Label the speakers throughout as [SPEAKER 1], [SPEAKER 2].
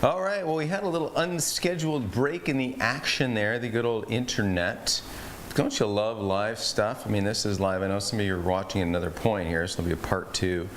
[SPEAKER 1] All right, well, we had a little unscheduled break in the action there, the good old internet. Don't you love live stuff? I mean, this is live. I know some of you are watching another point here, so there'll be a part 2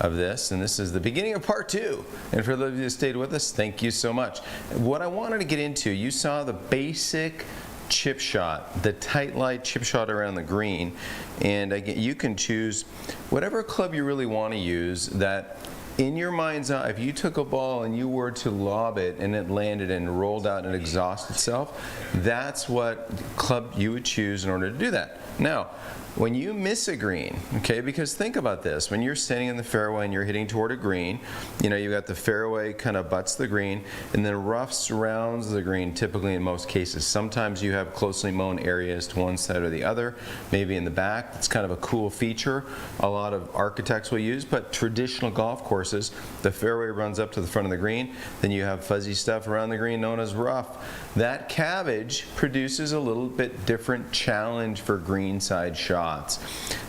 [SPEAKER 1] of this, and this is the beginning of part 2. And for those of you that stayed with us, thank you so much. What I wanted to get into, you saw the basic chip shot, the tight lie chip shot around the green, and again, you can choose whatever club you really want to use that in your mind's eye, if you took a ball and you were to lob it and it landed and rolled out and exhausted itself, that's what club you would choose in order to do that. Now, when you miss a green, okay, because think about this, when you're standing in the fairway and you're hitting toward a green, you know, you got the fairway kind of butts the green, and then rough surrounds the green, typically in most cases. Sometimes you have closely mown areas to one side or the other, maybe in the back. It's kind of a cool feature a lot of architects will use, but traditional golf courses, the fairway runs up to the front of the green, then you have fuzzy stuff around the green known as rough. That cabbage produces a little bit different challenge for greenside shots.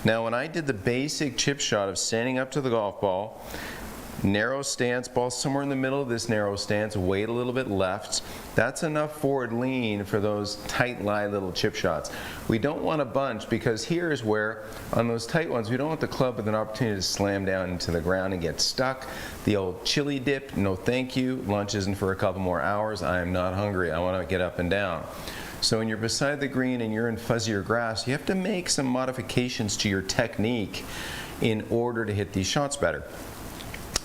[SPEAKER 1] Now, when I did the basic chip shot of standing up to the golf ball, narrow stance, ball somewhere in the middle of this narrow stance, weight a little bit left, that's enough forward lean for those tight lie little chip shots. We don't want a bunch, because here's where, on those tight ones, we don't want the club with an opportunity to slam down into the ground and get stuck. The old chili dip, no thank you, lunch isn't for a couple more hours, I am not hungry, I want to get up and down. So when you're beside the green and you're in fuzzier grass, you have to make some modifications to your technique in order to hit these shots better.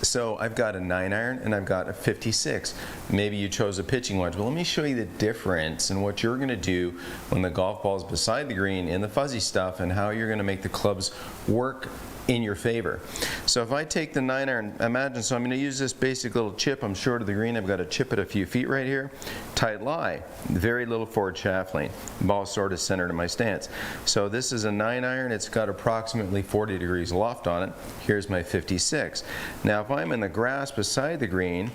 [SPEAKER 1] So I've got a 9-iron and I've got a 56. Maybe you chose a pitching wedge. Well, let me show you the difference in what you're going to do when the golf ball is beside the green in the fuzzy stuff, and how you're going to make the clubs work in your favor. So if I take the 9-iron, imagine, so I'm going to use this basic little chip. I'm short of the green. I've got to chip it a few feet right here. Tight lie, very little forward shaft lean. Ball sort of centered in my stance. So this is a 9-iron. It's got approximately 40 degrees loft on it. Here's my 56. Now if I'm in the grass beside the green,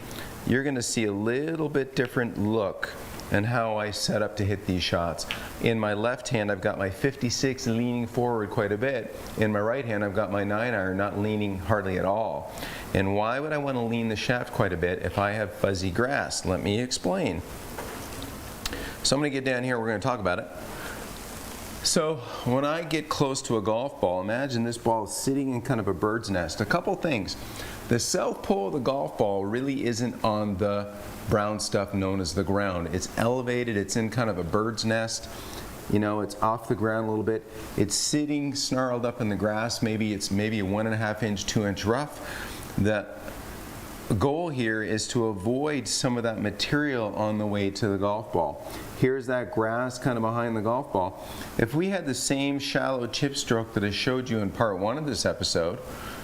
[SPEAKER 1] you're going to see a little bit different look and how I set up to hit these shots. In my left hand, I've got my 56 leaning forward quite a bit. In my right hand, I've got my 9-iron not leaning hardly at all. And why would I want to lean the shaft quite a bit if I have fuzzy grass? Let me explain. So I'm going to get down here, we're going to talk about it. So when I get close to a golf ball, imagine this ball is sitting in kind of a bird's nest. A couple things. The south pole of the golf ball really isn't on the brown stuff known as the ground. It's elevated, it's in kind of a bird's nest. You know, it's off the ground a little bit. It's sitting snarled up in the grass. Maybe it's a 1.5 inch, 2 inch rough. The goal here is to avoid some of that material on the way to the golf ball. Here's that grass kind of behind the golf ball. If we had the same shallow chip stroke that I showed you in part 1 of this episode,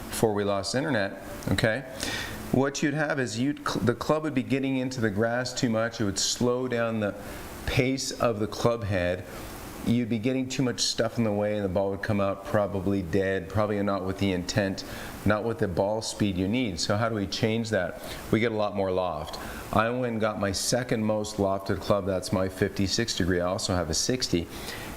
[SPEAKER 1] before we lost internet, okay, what you'd have is the club would be getting into the grass too much. It would slow down the pace of the club head. You'd be getting too much stuff in the way, and the ball would come out probably dead, probably not with the intent, not with the ball speed you need. So how do we change that? We get a lot more loft. I went and got my second most lofted club. That's my 56 degree. I also have a 60.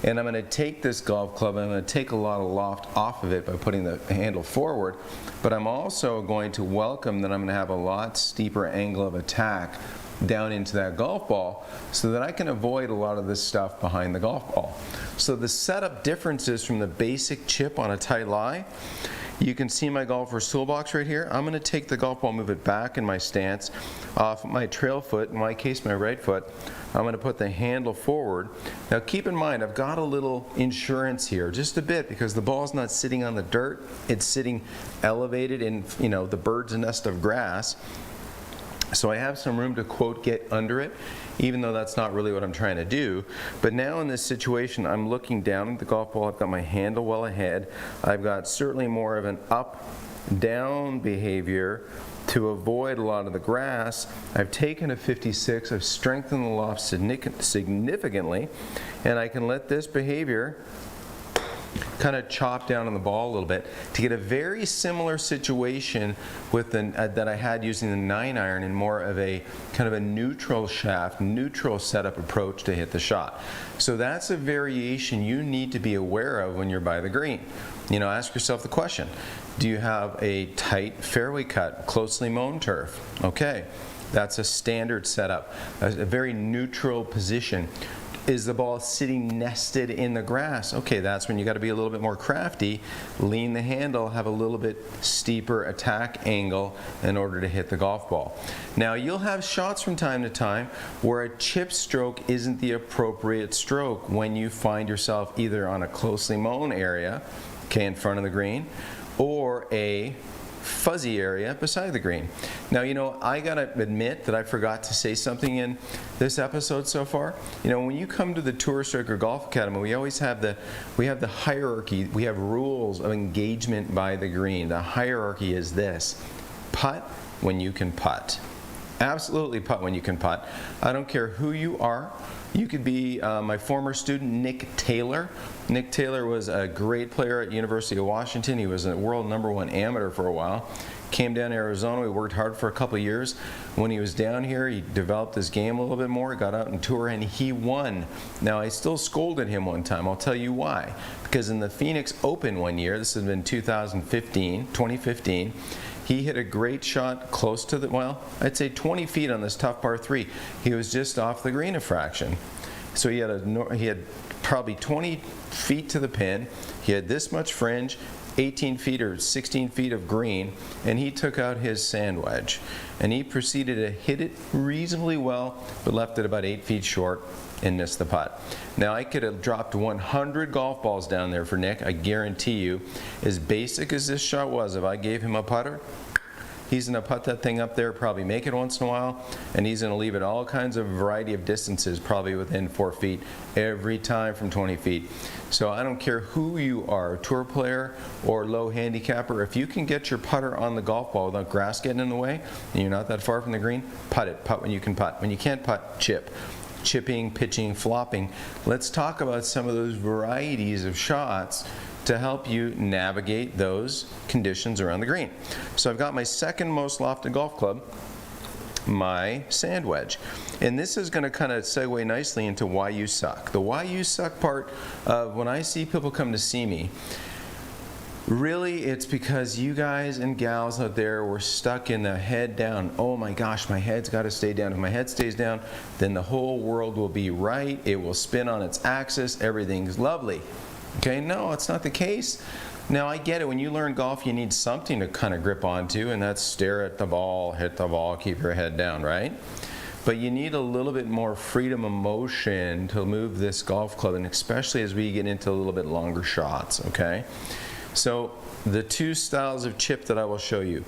[SPEAKER 1] And I'm going to take this golf club and I'm going to take a lot of loft off of it by putting the handle forward. But I'm also going to welcome that I'm going to have a lot steeper angle of attack down into that golf ball, so that I can avoid a lot of this stuff behind the golf ball. So the setup differences from the basic chip on a tight lie. You can see my golfer's toolbox right here. I'm going to take the golf ball, move it back in my stance off my trail foot, in my case my right foot. I'm going to put the handle forward. Now keep in mind, I've got a little insurance here, just a bit, because the ball's not sitting on the dirt. It's sitting elevated in, you know, the bird's nest of grass. So I have some room to, quote, get under it, even though that's not really what I'm trying to do. But now in this situation, I'm looking down at the golf ball. I've got my handle well ahead. I've got certainly more of an up-down behavior to avoid a lot of the grass. I've taken a 56, I've strengthened the loft significantly, and I can let this behavior kind of chop down on the ball a little bit to get a very similar situation with that I had using the 9-iron in more of a kind of a neutral shaft, neutral setup approach to hit the shot. So that's a variation you need to be aware of when you're by the green. You know, ask yourself the question, do you have a tight fairway cut, closely mown turf? Okay. That's a standard setup, a very neutral position. Is the ball sitting nested in the grass? Okay, that's when you got to be a little bit more crafty. Lean the handle, have a little bit steeper attack angle in order to hit the golf ball. Now, you'll have shots from time to time where a chip stroke isn't the appropriate stroke when you find yourself either on a closely mown area, okay, in front of the green, or a fuzzy area beside the green. Now, you know, I gotta admit that I forgot to say something in this episode so far. You know, when you come to the Tour Striker Golf Academy, we always have the hierarchy. We have rules of engagement by the green. The hierarchy is this: putt when you can putt. Absolutely putt when you can putt. I don't care who you are. You could be my former student, Nick Taylor. Nick Taylor was a great player at University of Washington. He was a world #1 amateur for a while. Came down to Arizona. We worked hard for a couple of years. When he was down here, he developed his game a little bit more, got out and tour, and he won. Now, I still scolded him one time. I'll tell you why. Because in the Phoenix Open one year, this has been 2015, he hit a great shot close to the, well, I'd say 20 feet on this tough par 3. He was just off the green a fraction. So he had probably 20 feet to the pin. He had this much fringe, 18 feet or 16 feet of green, and he took out his sand wedge. And he proceeded to hit it reasonably well, but left it about 8 feet short and missed the putt. Now, I could have dropped 100 golf balls down there for Nick, I guarantee you. As basic as this shot was, if I gave him a putter, he's going to putt that thing up there, probably make it once in a while, and he's going to leave it all kinds of variety of distances, probably within 4 feet, every time from 20 feet. So I don't care who you are, tour player or low handicapper, if you can get your putter on the golf ball without grass getting in the way, and you're not that far from the green, putt it. Putt when you can putt. When you can't putt, chip. Chipping, pitching, flopping. Let's talk about some of those varieties of shots to help you navigate those conditions around the green. So I've got my second most lofted golf club, my sand wedge. And this is going to kind of segue nicely into why you suck. The why you suck part of when I see people come to see me, really, it's because you guys and gals out there were stuck in the head down. Oh my gosh, my head's got to stay down. If my head stays down, then the whole world will be right. It will spin on its axis. Everything's lovely. Okay, no, it's not the case. Now, I get it. When you learn golf, you need something to kind of grip onto, and that's stare at the ball, hit the ball, keep your head down, right? But you need a little bit more freedom of motion to move this golf club, and especially as we get into a little bit longer shots, okay? So the two styles of chip that I will show you,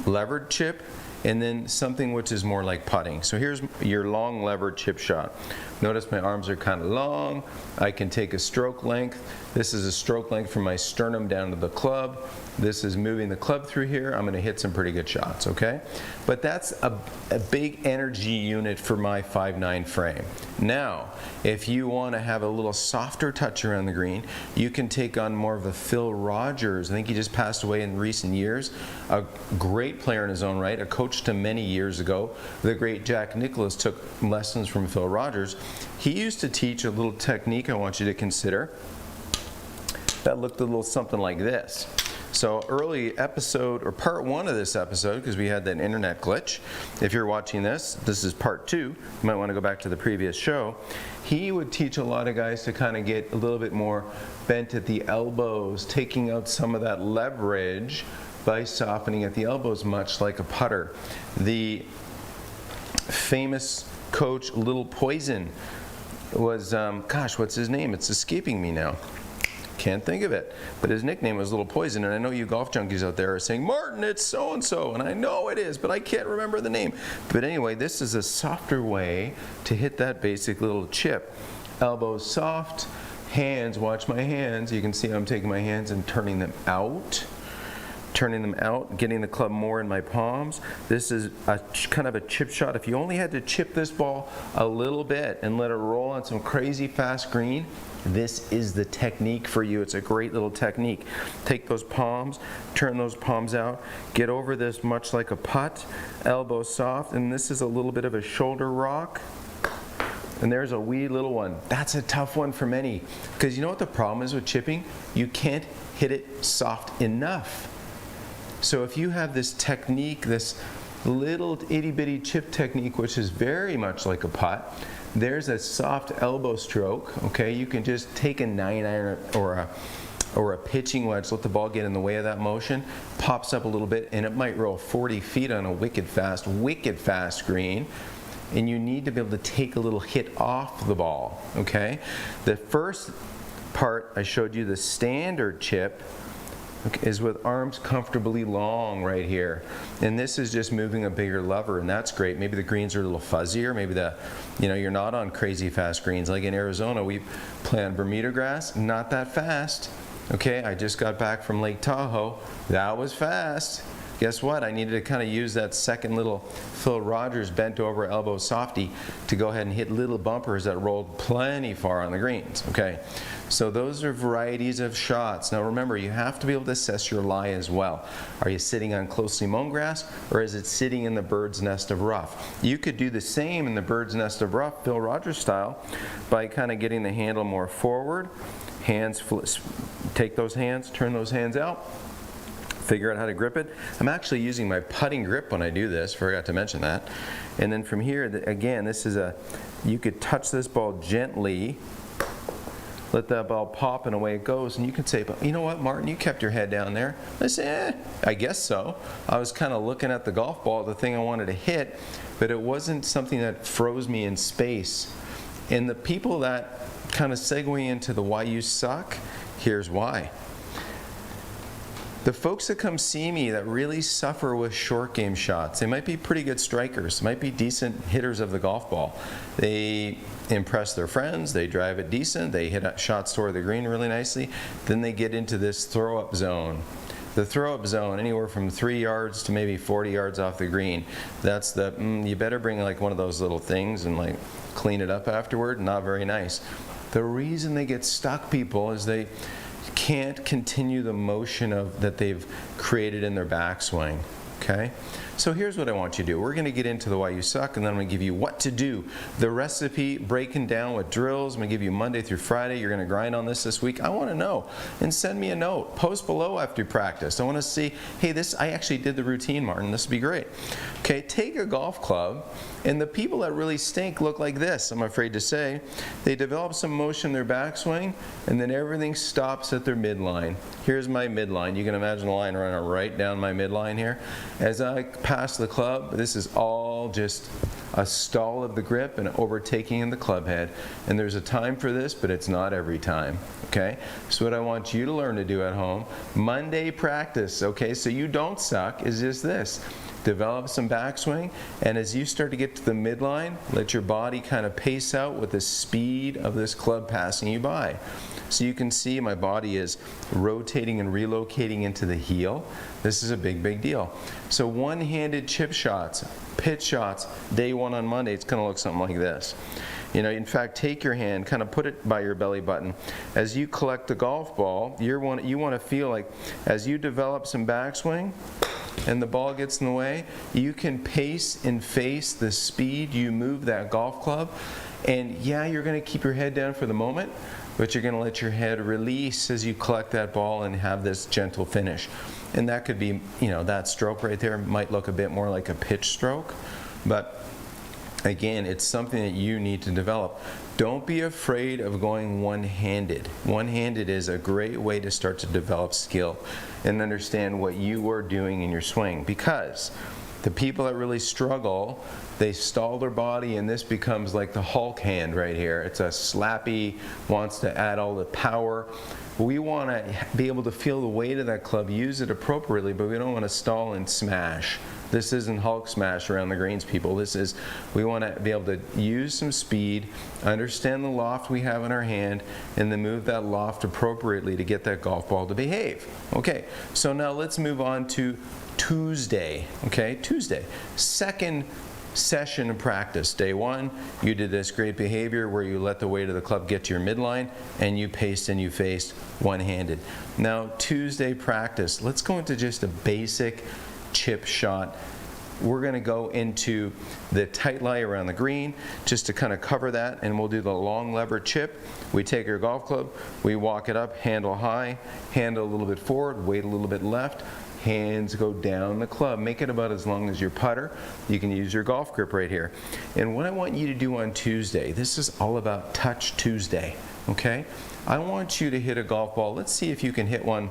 [SPEAKER 1] levered chip and then something which is more like putting. So here's your long levered chip shot. Notice my arms are kind of long. I can take a stroke length. This is a stroke length from my sternum down to the club. This is moving the club through here. I'm going to hit some pretty good shots, okay? But that's a big energy unit for my 5'9" frame. Now, if you want to have a little softer touch around the green, you can take on more of a Phil Rogers. I think he just passed away in recent years. A great player in his own right, a coach to many years ago. The great Jack Nicklaus took lessons from Phil Rogers. He used to teach a little technique I want you to consider that looked a little something like this. So early episode, or part 1 of this episode, because we had that internet glitch. If you're watching this, this is part 2. You might want to go back to the previous show. He would teach a lot of guys to kind of get a little bit more bent at the elbows, taking out some of that leverage by softening at the elbows, much like a putter. The famous coach, Little Poison, was, gosh, what's his name? It's escaping me now. Can't think of it, but his nickname was Little Poison, and I know you golf junkies out there are saying, Martin, it's so-and-so, and I know it is, but I can't remember the name. But anyway, this is a softer way to hit that basic little chip. Elbows soft, hands, watch my hands. You can see I'm taking my hands and turning them out, getting the club more in my palms. This is a kind of a chip shot. If you only had to chip this ball a little bit and let it roll on some crazy fast green, this is the technique for you. It's a great little technique. Take those palms, turn those palms out, get over this much like a putt, elbow soft, and this is a little bit of a shoulder rock. And there's a wee little one. That's a tough one for many, because you know what the problem is with chipping? You can't hit it soft enough. So if you have this technique, this little itty-bitty chip technique, which is very much like a putt. There's a soft elbow stroke, okay? You can just take a 9-iron or a pitching wedge, let the ball get in the way of that motion, pops up a little bit, and it might roll 40 feet on a wicked fast green. And you need to be able to take a little hit off the ball, okay? The first part I showed you, the standard chip, is with arms comfortably long right here. And this is just moving a bigger lever, and that's great. Maybe the greens are a little fuzzier, maybe you're not on crazy fast greens. Like in Arizona, we play on Bermuda grass, not that fast. Okay, I just got back from Lake Tahoe. That was fast. Guess what? I needed to kind of use that second little Phil Rogers bent over elbow softy to go ahead and hit little bumpers that rolled plenty far on the greens. Okay, so those are varieties of shots. Now remember, you have to be able to assess your lie as well. Are you sitting on closely mown grass, or is it sitting in the bird's nest of rough? You could do the same in the bird's nest of rough, Phil Rogers style, by kind of getting the handle more forward. Take those hands, turn those hands out, figure out how to grip it. I'm actually using my putting grip when I do this, forgot to mention that. And then from here, again, you could touch this ball gently, let that ball pop and away it goes, and you can say, but you know what, Martin, you kept your head down there. I say, I guess so. I was kind of looking at the golf ball, the thing I wanted to hit, but it wasn't something that froze me in space. And the people that kind of segue into the why you suck, here's why. The folks that come see me that really suffer with short game shots, they might be pretty good strikers, might be decent hitters of the golf ball. They impress their friends, they drive it decent, they hit shots toward the green really nicely, then they get into this throw-up zone. The throw-up zone, anywhere from 3 yards to maybe 40 yards off the green, that's you better bring like one of those little things and like clean it up afterward. Not very nice. The reason they get stuck, people, is they can't continue the motion that they've created in their backswing. Okay? So here's what I want you to do. We're going to get into the why you suck, and then I'm going to give you what to do. The recipe breaking down with drills. I'm going to give you Monday through Friday. You're going to grind on this week. I want to know. And send me a note. Post below after you practice. I want to see, hey, I actually did the routine, Martin. This would be great. Okay, take a golf club, and the people that really stink look like this, I'm afraid to say. They develop some motion in their backswing, and then everything stops at their midline. Here's my midline. You can imagine the line running right down my midline here. As I pass the club, this is all just a stall of the grip and overtaking in the club head. And there's a time for this, but it's not every time. Okay? So what I want you to learn to do at home, Monday practice, okay, so you don't suck, is just this. Develop some backswing, and as you start to get to the midline, let your body kind of pace out with the speed of this club passing you by. So you can see my body is rotating and relocating into the heel. This is a big, big deal. So one-handed chip shots, pitch shots, day one on Monday, it's going to look something like this. You know, in fact, take your hand, kind of put it by your belly button. As you collect the golf ball, you want to feel like as you develop some backswing, and the ball gets in the way, you can pace and face the speed you move that golf club. And yeah, you're going to keep your head down for the moment, but you're going to let your head release as you collect that ball and have this gentle finish. And that could be, that stroke right there might look a bit more like a pitch stroke, but again, it's something that you need to develop. Don't be afraid of going one-handed. One-handed is a great way to start to develop skill and understand what you are doing in your swing, because the people that really struggle, they stall their body, and this becomes like the Hulk hand right here. It's a slappy, wants to add all the power. We want to be able to feel the weight of that club, use it appropriately, but we don't want to stall and smash. This isn't Hulk smash around the greens, people. We want to be able to use some speed, understand the loft we have in our hand, and then move that loft appropriately to get that golf ball to behave. Okay, so now let's move on to Tuesday. Okay, Tuesday. Second session of practice. Day one, you did this great behavior where you let the weight of the club get to your midline, and you paced and you faced one-handed. Now, Tuesday practice. Let's go into just a basic chip shot. We're going to go into the tight lie around the green just to kind of cover that, and we'll do the long lever chip. We take our golf club, we walk it up, handle high, handle a little bit forward, weight a little bit left, hands go down the club. Make it about as long as your putter. You can use your golf grip right here. And what I want you to do on Tuesday, this is all about Touch Tuesday, okay? I want you to hit a golf ball. Let's see if you can hit one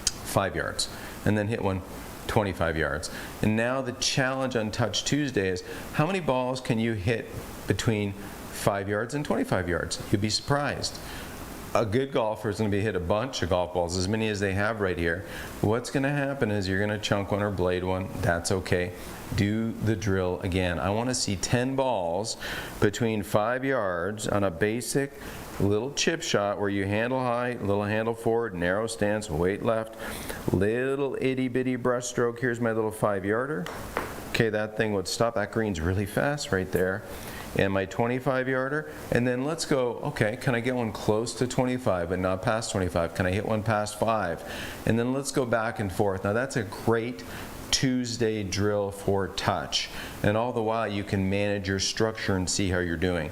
[SPEAKER 1] 5 yards and then hit one 25 yards. And now the challenge on Touch Tuesday is how many balls can you hit between 5 yards and 25 yards? You'd be surprised. A good golfer is going to be hit a bunch of golf balls, as many as they have right here. What's going to happen is you're going to chunk one or blade one. That's okay. Do the drill again. I want to see 10 balls between 5 yards on a basic little chip shot where you handle high, little handle forward, narrow stance, weight left, little itty bitty brush stroke. Here's my little 5-yarder. Okay, that thing would stop. That green's really fast right there. And my 25-yarder, and then let's go, okay, can I get one close to 25 but not past 25? Can I hit one past 5? And then let's go back and forth. Now that's a great Tuesday drill for touch. And all the while you can manage your structure and see how you're doing.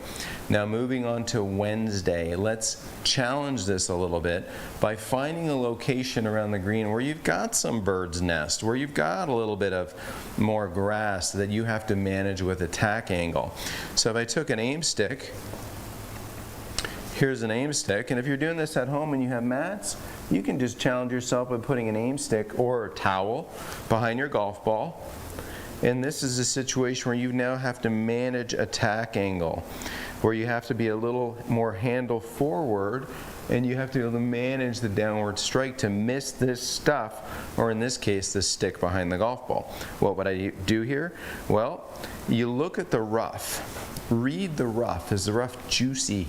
[SPEAKER 1] Now moving on to Wednesday, let's challenge this a little bit by finding a location around the green where you've got some bird's nest, where you've got a little bit of more grass that you have to manage with attack angle. So if I took an aim stick, here's an aim stick, and if you're doing this at home and you have mats, you can just challenge yourself by putting an aim stick or a towel behind your golf ball. And this is a situation where you now have to manage attack angle, where you have to be a little more handle forward and you have to be able to manage the downward strike to miss this stuff, or in this case, the stick behind the golf ball. What would I do here? Well, you look at the rough. Read the rough. Is the rough juicy?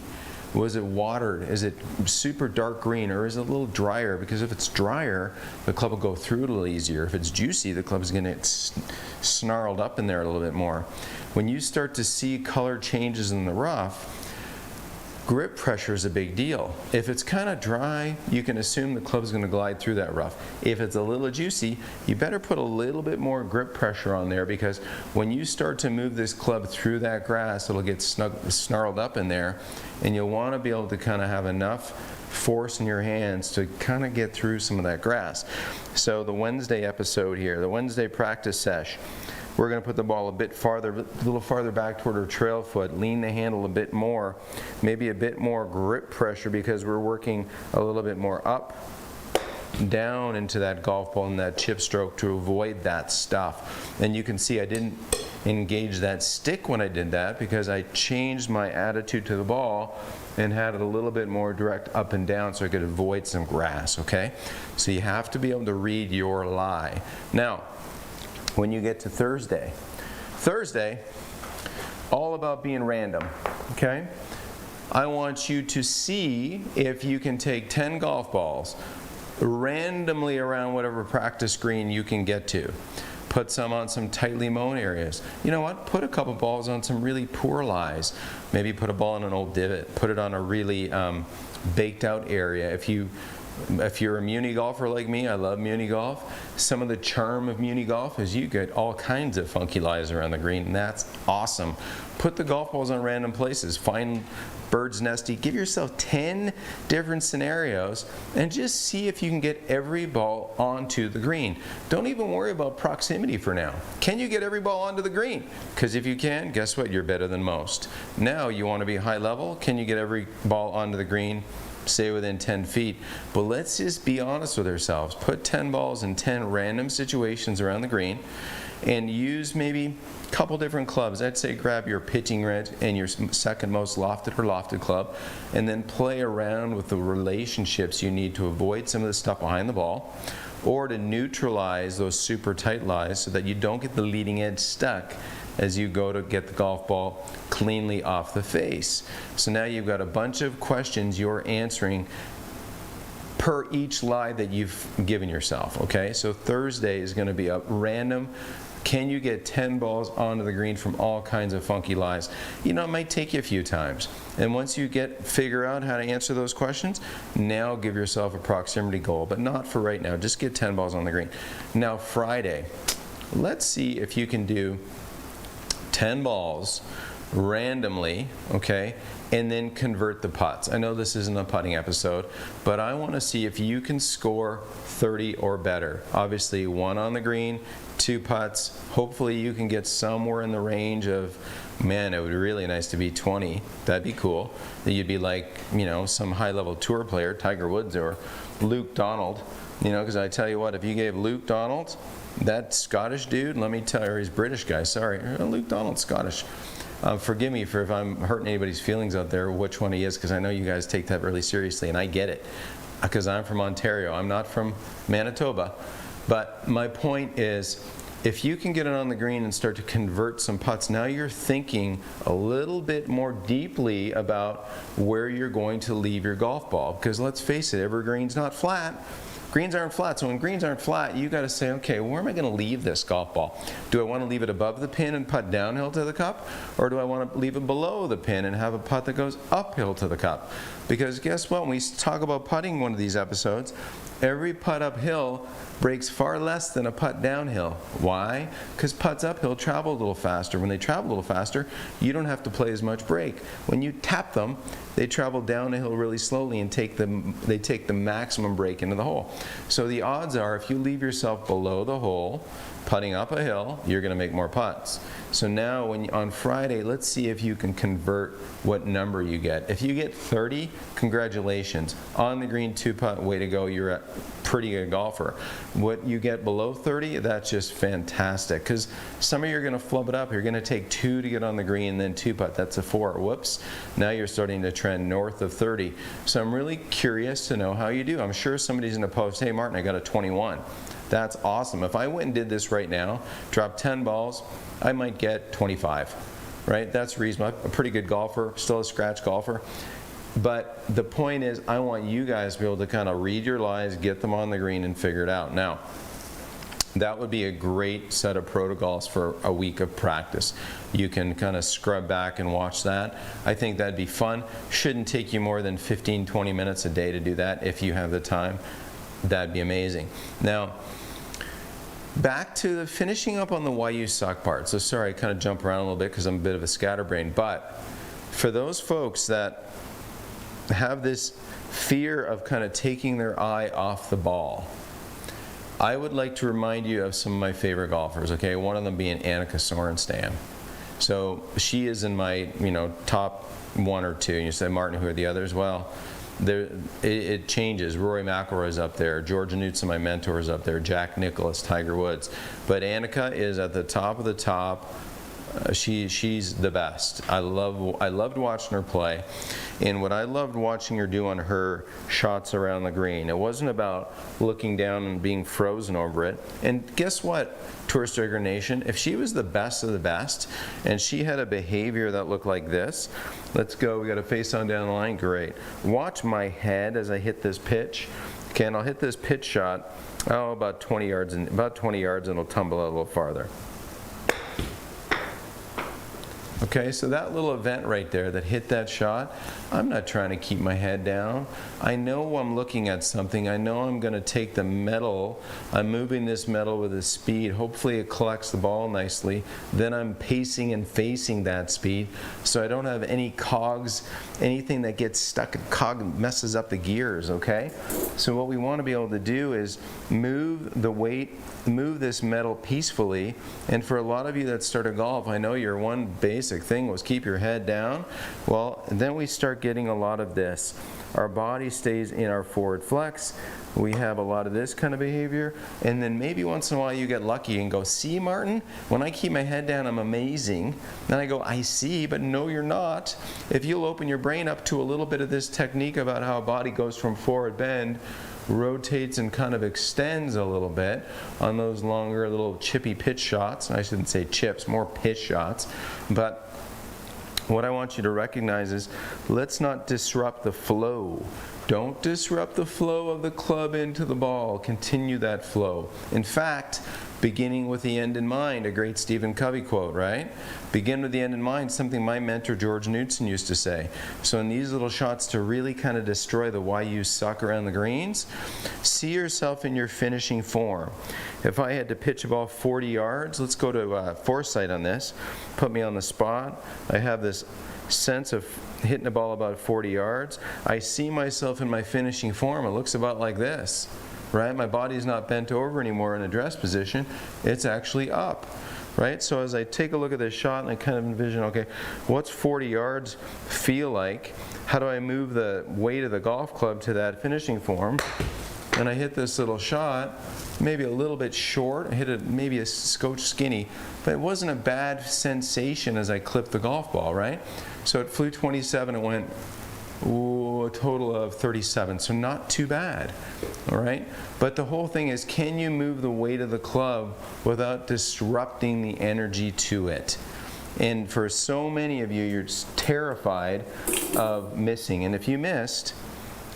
[SPEAKER 1] Was it watered? Is it super dark green, or is it a little drier? Because if it's drier, the club will go through it a little easier. If it's juicy, the club's going to get snarled up in there a little bit more. When you start to see color changes in the rough, grip pressure is a big deal. If it's kind of dry, you can assume the club's going to glide through that rough. If it's a little juicy, you better put a little bit more grip pressure on there, because when you start to move this club through that grass, it'll get snarled up in there, and you'll want to be able to kind of have enough force in your hands to kind of get through some of that grass. So the Wednesday episode here, the Wednesday practice sesh, we're going to put the ball a little farther back toward our trail foot, lean the handle a bit more, maybe a bit more grip pressure, because we're working a little bit more up, down into that golf ball and that chip stroke to avoid that stuff. And you can see I didn't engage that stick when I did that, because I changed my attitude to the ball and had it a little bit more direct up and down so I could avoid some grass, okay? So you have to be able to read your lie. Now, when you get to Thursday, all about being random, okay? I want you to see if you can take 10 golf balls randomly around whatever practice green you can get to. Put some on some tightly mown areas. You know what? Put a couple balls on some really poor lies. Maybe put a ball in an old divot. Put it on a really baked out area. If you're a Muni golfer like me, I love Muni golf. Some of the charm of Muni golf is you get all kinds of funky lies around the green, and that's awesome. Put the golf balls on random places. Find bird's nesty. Give yourself 10 different scenarios and just see if you can get every ball onto the green. Don't even worry about proximity for now. Can you get every ball onto the green? Because if you can, guess what? You're better than most. Now you want to be high level. Can you get every ball onto the green? Stay within 10 feet. But let's just be honest with ourselves. Put 10 balls in 10 random situations around the green and use maybe a couple different clubs. I'd say grab your pitching wedge and your second most lofted club, and then play around with the relationships you need to avoid some of the stuff behind the ball, or to neutralize those super tight lies so that you don't get the leading edge stuck as you go to get the golf ball cleanly off the face. So now you've got a bunch of questions you're answering per each lie that you've given yourself, okay? So Thursday is going to be a random, can you get 10 balls onto the green from all kinds of funky lies? You know, it might take you a few times. And once you figure out how to answer those questions, now give yourself a proximity goal, but not for right now. Just get 10 balls on the green. Now Friday, let's see if you can do 10 balls randomly, okay, and then convert the putts. I know this isn't a putting episode, but I want to see if you can score 30 or better. Obviously, 1 on the green, 2 putts. Hopefully you can get somewhere in the range of, man, it would be really nice to be 20. That'd be cool. That you'd be like, some high-level tour player, Tiger Woods or Luke Donald. Because I tell you what, if you gave Luke Donald, that Scottish dude, let me tell you, or he's British guy, sorry, Luke Donald's Scottish. Forgive me for if I'm hurting anybody's feelings out there, which one he is, because I know you guys take that really seriously, and I get it, because I'm from Ontario. I'm not from Manitoba. But my point is, if you can get it on the green and start to convert some putts, now you're thinking a little bit more deeply about where you're going to leave your golf ball. Because let's face it, every green's not flat. Greens aren't flat, so when greens aren't flat, you got to say, okay, where am I going to leave this golf ball? Do I want to leave it above the pin and putt downhill to the cup? Or do I want to leave it below the pin and have a putt that goes uphill to the cup? Because guess what? When we talk about putting one of these episodes, every putt uphill breaks far less than a putt downhill. Why? Because putts uphill travel a little faster. When they travel a little faster, you don't have to play as much break. When you tap them, they travel down a hill really slowly and they take the maximum break into the hole. So the odds are, if you leave yourself below the hole, putting up a hill, you're going to make more putts. So now on Friday, let's see if you can convert what number you get. If you get 30, congratulations. On the green 2-putt, way to go, you're a pretty good golfer. What you get below 30, that's just fantastic. Because some of you are going to flub it up. You're going to take 2 to get on the green, and then 2-putt, that's a 4. Whoops. Now you're starting to trend north of 30. So I'm really curious to know how you do. I'm sure somebody's going to post, hey Martin, I got a 21. That's awesome. If I went and did this right now, dropped 10 balls, I might get 25, right? That's reasonable. I'm a pretty good golfer, still a scratch golfer. But the point is, I want you guys to be able to kind of read your lies, get them on the green, and figure it out. Now, that would be a great set of protocols for a week of practice. You can kind of scrub back and watch that. I think that'd be fun. Shouldn't take you more than 15, 20 minutes a day to do that if you have the time. That'd be amazing. Now, back to the finishing up on the why you suck part. So sorry, I kind of jump around a little bit because I'm a bit of a scatterbrain. But for those folks that have this fear of kind of taking their eye off the ball, I would like to remind you of some of my favorite golfers. Okay, one of them being Annika Sorenstam. So she is in my top 1 or 2. And you say, Martin, who are the others? Well, it changes. Rory McIlroy is up there. George Knudson, my mentor, is up there. Jack Nicklaus, Tiger Woods. But Annika is at the top of the top. She's the best. I loved watching her play, and what I loved watching her do on her shots around the green, it wasn't about looking down and being frozen over it. And guess what, Tour Striker Nation, if she was the best of the best and she had a behavior that looked like this, let's go, we got a face on down the line, great. Watch my head as I hit this pitch. Okay, and I'll hit this pitch shot about 20 yards and it'll tumble out a little farther. Okay, so that little event right there that hit that shot, I'm not trying to keep my head down. I know I'm looking at something. I know I'm going to take the metal. I'm moving this metal with a speed. Hopefully it collects the ball nicely. Then I'm pacing and facing that speed so I don't have any cogs, anything that gets stuck in cog messes up the gears, okay? So what we want to be able to do is move the weight, move this metal peacefully. And for a lot of you that started golf, I know your one basic thing was keep your head down. Well, then we start getting a lot of this. Our body stays in our forward flex. We have a lot of this kind of behavior. And then maybe once in a while you get lucky and go, see, Martin, when I keep my head down, I'm amazing. Then I go, I see, but no, you're not. If you'll open your brain up to a little bit of this technique about how a body goes from forward bend, rotates and kind of extends a little bit on those longer little chippy pitch shots. I shouldn't say chips, more pitch shots. But what I want you to recognize is, let's not disrupt the flow. Don't disrupt the flow of the club into the ball. Continue that flow. In fact, beginning with the end in mind, a great Stephen Covey quote, right? Begin with the end in mind, something my mentor George Knudson used to say. So in these little shots, to really kind of destroy the why you suck around the greens, see yourself in your finishing form. If I had to pitch a ball 40 yards, let's go to foresight on this. Put me on the spot. I have this sense of hitting the ball about 40 yards. I see myself in my finishing form. It looks about like this, right? My body's not bent over anymore in a dress position. It's actually up, right? So as I take a look at this shot and I kind of envision, okay, what's 40 yards feel like? How do I move the weight of the golf club to that finishing form? And I hit this little shot, maybe a little bit short. I hit it maybe a scotch skinny, but it wasn't a bad sensation as I clipped the golf ball, right? So it flew 27, it went a total of 37, so not too bad, all right? But the whole thing is, can you move the weight of the club without disrupting the energy to it? And for so many of you, you're just terrified of missing. And if you missed,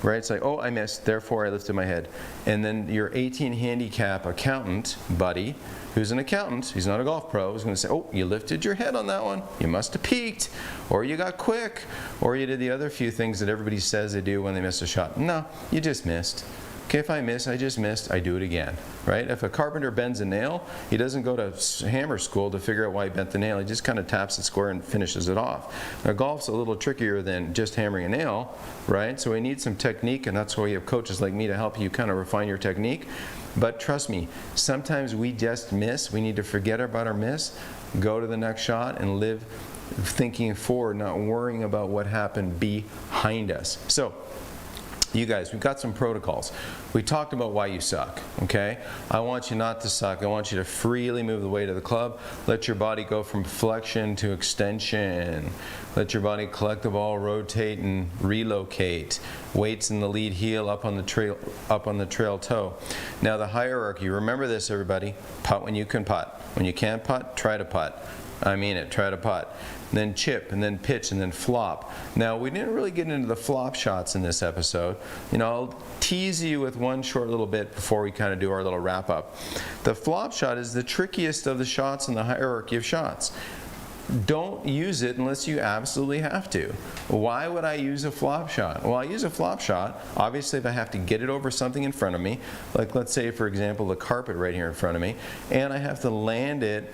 [SPEAKER 1] right, it's like, oh, I missed, therefore I lifted my head. And then your 18 handicap accountant buddy, who's an accountant, he's not a golf pro, is going to say, oh, you lifted your head on that one, you must have peaked, or you got quick, or you did the other few things that everybody says they do when they miss a shot. No, you just missed. Okay, if I miss, I just missed, I do it again, right? If a carpenter bends a nail, he doesn't go to hammer school to figure out why he bent the nail. He just kind of taps it square and finishes it off. Now, golf's a little trickier than just hammering a nail, right? So we need some technique, and that's why we have coaches like me to help you kind of refine your technique. But trust me, sometimes we just miss. We need to forget about our miss, go to the next shot, and live thinking forward, not worrying about what happened behind us. So, you guys, we've got some protocols. We talked about why you suck, okay? I want you not to suck. I want you to freely move the weight of the club. Let your body go from flexion to extension. Let your body collect the ball, rotate, and relocate. Weights in the lead heel, up on the trail toe. Now the hierarchy, remember this, everybody. Putt when you can putt. When you can't putt, try to putt. I mean it, try to putt. Then chip, and then pitch, and then flop. Now, we didn't really get into the flop shots in this episode. You know, I'll tease you with one short little bit before we kind of do our little wrap up. The flop shot is the trickiest of the shots in the hierarchy of shots. Don't use it unless you absolutely have to. Why would I use a flop shot? Well, I use a flop shot, obviously, if I have to get it over something in front of me, like let's say, for example, the carpet right here in front of me, and I have to land it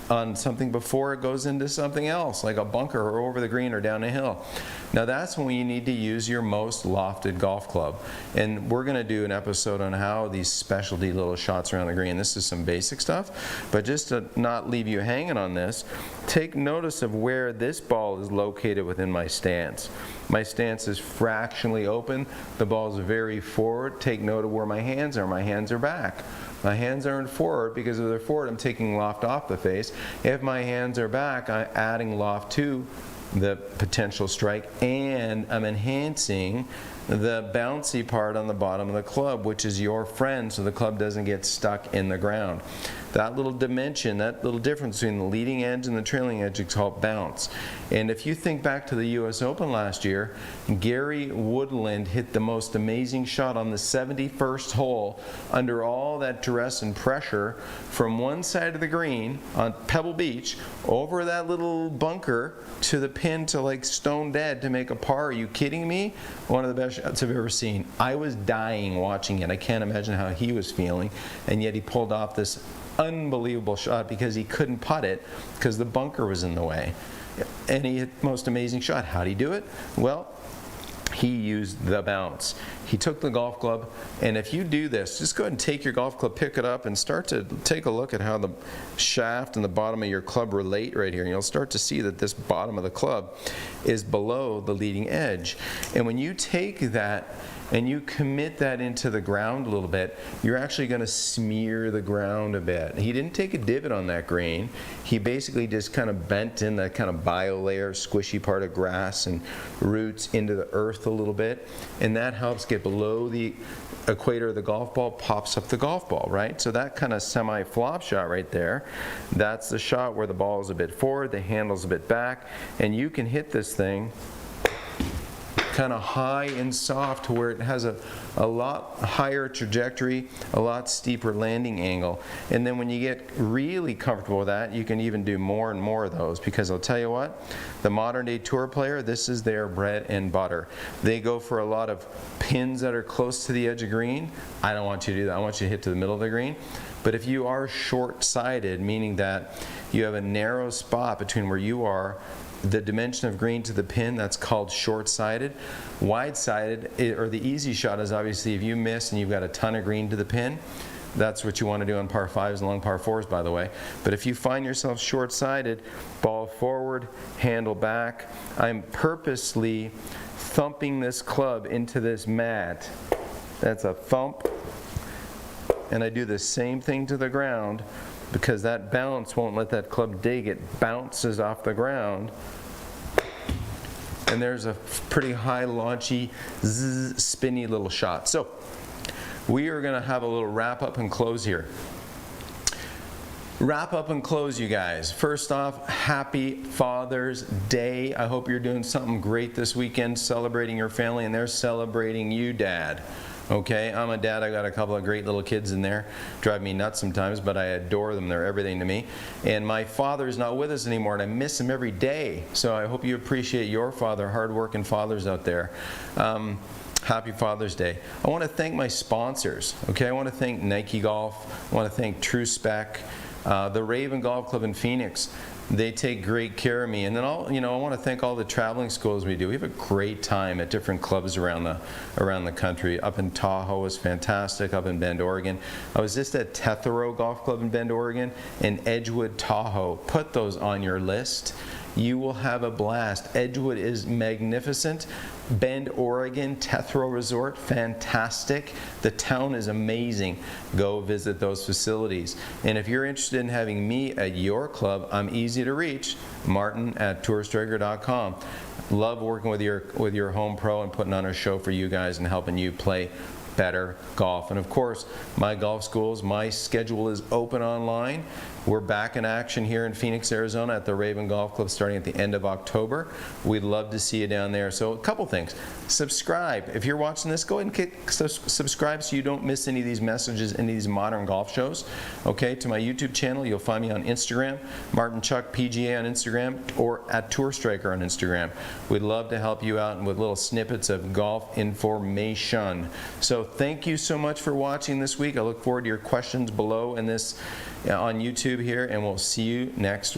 [SPEAKER 1] on something before it goes into something else, like a bunker or over the green or down a hill. Now that's when you need to use your most lofted golf club. And we're going to do an episode on how these specialty little shots around the green. This is some basic stuff, but just to not leave you hanging on this, take notice of where this ball is located within my stance. My stance is fractionally open. The ball is very forward. Take note of where my hands are. My hands are back. My hands aren't forward because if they're forward, I'm taking loft off the face. If my hands are back, I'm adding loft to the potential strike, and I'm enhancing the bouncy part on the bottom of the club, which is your friend, so the club doesn't get stuck in the ground. That little dimension, that little difference between the leading edge and the trailing edge is called bounce. And if you think back to the US Open last year, Gary Woodland hit the most amazing shot on the 71st hole under all that duress and pressure from one side of the green on Pebble Beach over that little bunker to the pin to like stone dead to make a par. Are you kidding me? One of the best shots I've ever seen. I was dying watching it. I can't imagine how he was feeling, and yet he pulled off this unbelievable shot because he couldn't putt it because the bunker was in the way. And he hit the most amazing shot. How did he do it? Well, he used the bounce. He took the golf club, and if you do this, just go ahead and take your golf club, pick it up, and start to take a look at how the shaft and the bottom of your club relate right here. And you'll start to see that this bottom of the club is below the leading edge. And when you take that and you commit that into the ground a little bit, you're actually going to smear the ground a bit. He didn't take a divot on that green. He basically just kind of bent in that kind of biolayer, squishy part of grass and roots into the earth a little bit, and that helps get below the equator of the golf ball, pops up the golf ball, right? So that kind of semi-flop shot right there, that's the shot where the ball is a bit forward, the handle's a bit back, and you can hit this thing kind of high and soft to where it has a lot higher trajectory, a lot steeper landing angle. And then when you get really comfortable with that, you can even do more and more of those, because I'll tell you what, the modern day tour player, this is their bread and butter. They go for a lot of pins that are close to the edge of green. I don't want you to do that. I want you to hit to the middle of the green. But if you are short-sighted, meaning that you have a narrow spot between where you are the dimension of green to the pin, that's called short-sided. Wide-sided, or the easy shot, is obviously if you miss and you've got a ton of green to the pin. That's what you want to do on par 5s and long par 4s, by the way. But if you find yourself short-sided, ball forward, handle back. I'm purposely thumping this club into this mat. That's a thump. And I do the same thing to the ground because that bounce won't let that club dig. It bounces off the ground. And there's a pretty high, launchy, spinny little shot. So we are going to have a little wrap up and close here. Wrap up and close, you guys. First off, happy Father's Day. I hope you're doing something great this weekend, celebrating your family, and they're celebrating you, Dad. Okay, I'm a dad. I got a couple of great little kids in there. Drive me nuts sometimes, but I adore them. They're everything to me. And my father is not with us anymore, and I miss him every day. So I hope you appreciate your father, hardworking fathers out there. Happy Father's Day. I want to thank my sponsors. Okay, I want to thank Nike Golf. I want to thank True Spec, the Raven Golf Club in Phoenix. They take great care of me. And then I want to thank all the traveling schools we do. We have a great time at different clubs around the country. Up in Tahoe is fantastic. Up in Bend, Oregon. I was just at Tethero Golf Club in Bend, Oregon, and Edgewood, Tahoe. Put those on your list. You will have a blast. Edgewood is magnificent. Bend, Oregon, Tethero Resort, fantastic. The town is amazing. Go visit those facilities. And if you're interested in having me at your club, I'm easy to reach. Martin@tourstriker.com. Love working with your home pro and putting on a show for you guys and helping you play better golf. And of course, my golf schools, my schedule is open online. We're back in action here in Phoenix, Arizona at the Raven Golf Club starting at the end of October. We'd love to see you down there. So a couple things. Subscribe. If you're watching this, go ahead and click subscribe so you don't miss any of these messages, any of these modern golf shows. Okay, to my YouTube channel, you'll find me on Instagram, Martin Chuck PGA on Instagram, or at Tour Striker on Instagram. We'd love to help you out with little snippets of golf information. So thank you so much for watching this week. I look forward to your questions below in this on YouTube here, and we'll see you next week.